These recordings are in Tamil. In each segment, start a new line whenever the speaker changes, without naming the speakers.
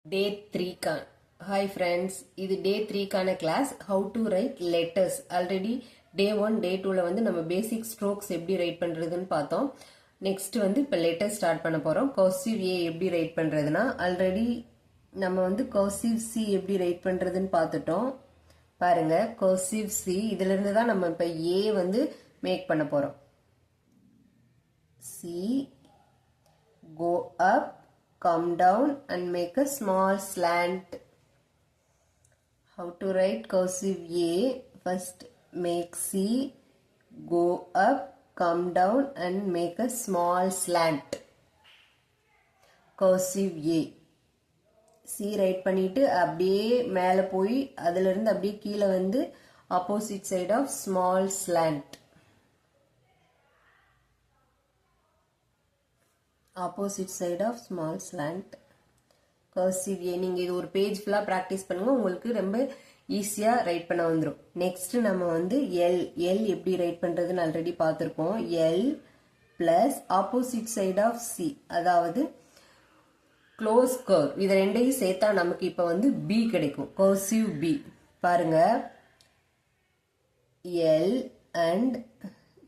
Day 3 Hi friends, இது Day 3 class How to write letters. Already Day 1, Day 2 வந்து நம்ம basic strokes எப்படி write பண்றதுன்னு பார்த்தோம். Next வந்து இப்போ letters start பண்ண போறோம். Cursive A எப்படி write பண்றதுனா already நம்ம வந்து cursive C எப்படி write பண்றதுன்னு பார்த்துட்டோம். பாருங்க cursive C இதில இருந்து தான் நம்ம இப்போ A வந்து make பண்ண போறோம். C go up, come down and make a small slant. How to write cursive A? First make C go up, come down and make a small slant. Cursive A. C write பண்ணிட்டு அப்படியே மேல போய் அதில இருந்து அப்படியே கீழ வந்து opposite side of small slant. Opposite side of small slant. Cursive A. நீங்க இது ஒரு பேஜ் ஃபுல்லா பிராக்டிஸ் பண்ணுங்க, உங்களுக்கு ரொம்ப ஈஸியா ரைட் பண்ண வந்துரும். நெக்ஸ்ட் நம்ம வந்து L எப்படி ரைட் பண்றதுன்னு ஆல்ரெடி பார்த்திருக்கோம். L plus opposite side of C, அதாவது க்ளோஸ் கர்வ். இது ரெண்டையும் சேர்த்தா நமக்கு இப்ப வந்து B கிடைக்கும். cursive B. பாருங்க L and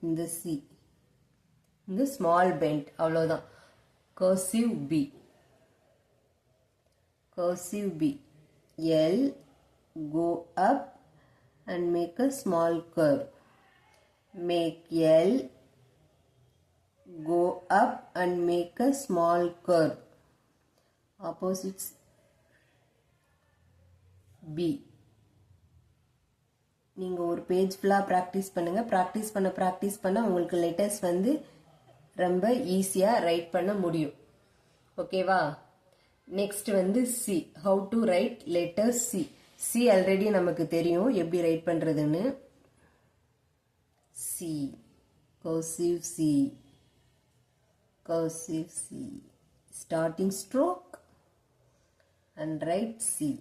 இந்த C, இந்த ஸ்மால் பெண்ட், அவ்வளவுதான். cursive B. Cursive B. L go up and make a small curve. Make L go up and make a small curve. Opposites B. நீங்க ஒரு பேஜ் ஃபுல்லா பிராக்டிஸ் பண்ணுங்க. பிராக்டிஸ் பண்ண உங்களுக்கு லெட்டர்ஸ் வந்து ரொம்ப ஈஸியா ரைட் பண்ண முடியும். ஓகேவா? நெக்ஸ்ட் வந்து C. How to write letter C. C already நமக்கு தெரியும் எப்படி ரைட் பண்றதுன்னு. C. cursive C. Cursive C. Starting stroke and write C.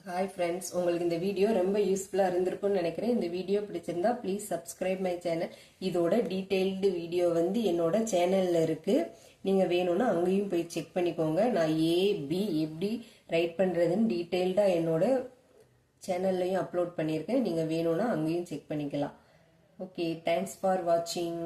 Hi friends, உங்களுக்கு இந்த வீடியோ ரொம்ப யூஸ்ஃபுல்லாக இருந்திருக்கும்னு நினைக்கிறேன். இந்த வீடியோ பிடிச்சிருந்தா ப்ளீஸ் சப்ஸ்கிரைப் மை சேனல். இதோட டீட்டெயில்டு வீடியோ வந்து என்னோட சேனலில் இருக்குது. நீங்கள் வேணும்னா அங்கேயும் போய் செக் பண்ணிக்கோங்க. நான் A-B எப்படி ரைட் பண்ணுறதுன்னு டீட்டெயில்டாக என்னோட சேனல்லையும் அப்லோட் பண்ணியிருக்கேன். நீங்கள் வேணும்னா அங்கேயும் செக் பண்ணிக்கலாம். ஓகே, தேங்க்ஸ் ஃபார் வாட்சிங்.